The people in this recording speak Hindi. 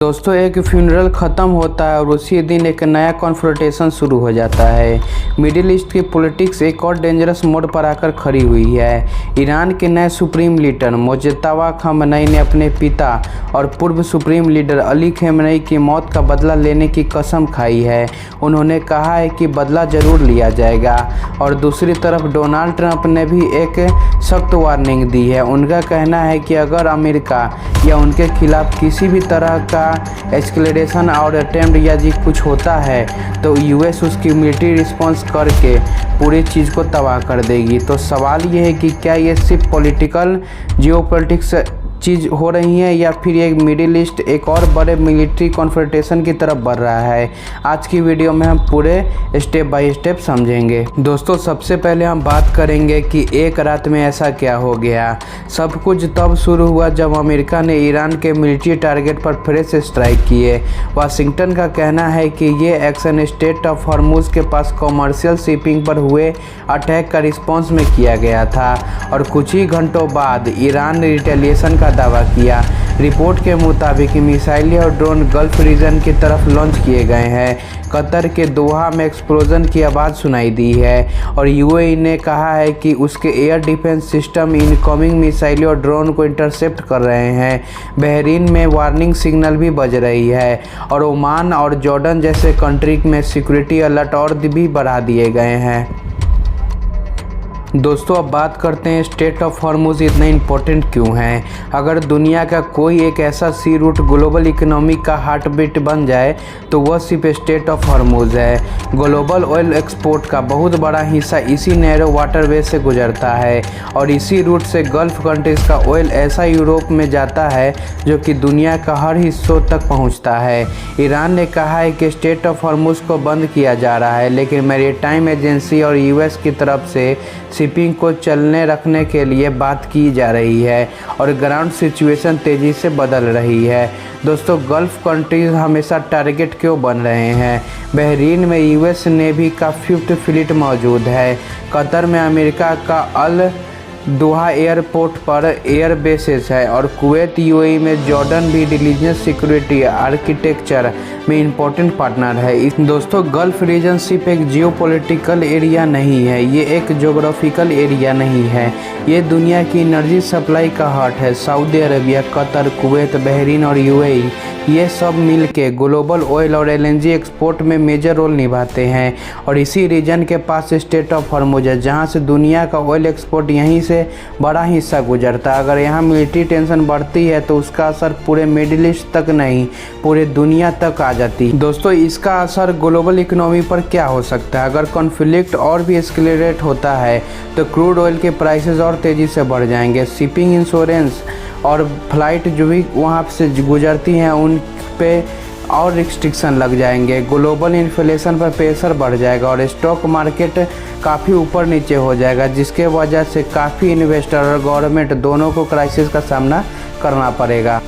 दोस्तों, एक फ्यूनरल ख़त्म होता है और उसी दिन एक नया कॉन्फ्रोंटेशन शुरू हो जाता है। मिडिल ईस्ट की पॉलिटिक्स एक और डेंजरस मोड़ पर आकर खड़ी हुई है। ईरान के नए सुप्रीम लीडर मुज्तबा खamenei ने अपने पिता और पूर्व सुप्रीम लीडर अली खamenei की मौत का बदला लेने की कसम खाई है। उन्होंने कहा है कि बदला जरूर लिया जाएगा। और दूसरी तरफ डोनाल्ड ट्रंप ने भी एक सख्त वार्निंग दी है। उनका कहना है कि अगर अमेरिका या उनके खिलाफ किसी भी तरह का एस्केलेशन और अटेम्प्ट या जी कुछ होता है तो यूएस उसकी मिलिट्री रिस्पॉन्स करके पूरी चीज़ को तबाह कर देगी। तो सवाल ये है कि क्या ये सिर्फ पॉलिटिकल जियोपॉलिटिक्स चीज़ हो रही है या फिर ये मिडिल ईस्ट एक और बड़े मिलिट्री कॉन्फ्रंटेशन की तरफ बढ़ रहा है। आज की वीडियो में हम पूरे स्टेप बाय स्टेप समझेंगे। दोस्तों, सबसे पहले हम बात करेंगे कि एक रात में ऐसा क्या हो गया। सब कुछ तब शुरू हुआ जब अमेरिका ने ईरान के मिलिट्री टारगेट पर फ्रेश स्ट्राइक किए। वाशिंगटन का कहना है कि ये एक्शन स्ट्रेट ऑफ हॉर्मुज के पास कॉमर्शियल शिपिंग पर हुए अटैक का रिस्पॉन्स में किया गया था और कुछ ही घंटों बाद ईरान ने रिटेलिएशन का दावा किया। रिपोर्ट के मुताबिक मिसाइलें और ड्रोन गल्फ रीजन की तरफ लॉन्च किए गए हैं। कतर के दोहा में एक्सप्लोजन की आवाज़ सुनाई दी है और यूएई ने कहा है कि उसके एयर डिफेंस सिस्टम इनकमिंग मिसाइलें और ड्रोन को इंटरसेप्ट कर रहे हैं। बहरीन में वार्निंग सिग्नल भी बज रही है और ओमान और जॉर्डन जैसे कंट्री में सिक्योरिटी अलर्ट और भी बढ़ा दिए गए हैं। दोस्तों, अब बात करते हैं स्ट्रेट ऑफ हॉर्मुज इतना इम्पोर्टेंट क्यों है। अगर दुनिया का कोई एक ऐसा सी रूट ग्लोबल इकोनॉमी का हार्ट बीट बन जाए तो वह सिर्फ स्ट्रेट ऑफ हॉर्मुज है। ग्लोबल ऑयल एक्सपोर्ट का बहुत बड़ा हिस्सा इसी नैरो वाटरवे से गुजरता है और इसी रूट से गल्फ कंट्रीज का ऑयल ऐसा यूरोप में जाता है जो कि दुनिया का हर हिस्सों तक पहुँचता है। ईरान ने कहा है कि स्ट्रेट ऑफ हॉर्मुज को बंद किया जा रहा है, लेकिन मैरीटाइम एजेंसी और यूएस की तरफ से शिपिंग को चलने रखने के लिए बात की जा रही है और ग्राउंड सिचुएशन तेज़ी से बदल रही है। दोस्तों, गल्फ कंट्रीज हमेशा टारगेट क्यों बन रहे हैं। बहरीन में यूएस नेवी का 5th फ्लीट मौजूद है। कतर में अमेरिका का अल दोहा एयरपोर्ट पर एयर बेसेस है और कुवैत यूएई में जॉर्डन भी इंटेलिजेंस सिक्योरिटी आर्किटेक्चर में इम्पोर्टेंट पार्टनर है। दोस्तों, गल्फ रीजन सिर्फ एक जियोपॉलिटिकल एरिया नहीं है, ये एक ज्योग्राफिकल एरिया नहीं है, ये दुनिया की एनर्जी सप्लाई का हार्ट है। Saudi Arabia, Qatar, Kuwait, Bahrain और यूएई ये सब मिलके ग्लोबल ऑयल और एलएनजी एक्सपोर्ट में मेजर रोल निभाते हैं और इसी रीजन के पास स्ट्रेट ऑफ हॉर्मुज है जहां से दुनिया का ऑयल एक्सपोर्ट यहीं से बड़ा हिस्सा गुजरता है। अगर यहाँ मिलिट्री टेंशन बढ़ती है तो उसका असर पूरे मिडिल ईस्ट तक नहीं पूरे दुनिया तक आ जाती है। दोस्तों, इसका असर ग्लोबल इकोनॉमी पर क्या हो सकता है। अगर कॉन्फ्लिक्ट और भी एस्केलेट होता है तो क्रूड ऑयल के प्राइसेस और तेज़ी से बढ़ जाएंगे। शिपिंग, इंश्योरेंस और फ्लाइट जो भी वहाँ से गुजरती हैं उन पे और रिस्ट्रिक्शन लग जाएंगे। ग्लोबल इन्फ्लेशन पर प्रेशर बढ़ जाएगा और स्टॉक मार्केट काफ़ी ऊपर नीचे हो जाएगा, जिसके वजह से काफ़ी इन्वेस्टर और गवर्नमेंट दोनों को क्राइसिस का सामना करना पड़ेगा।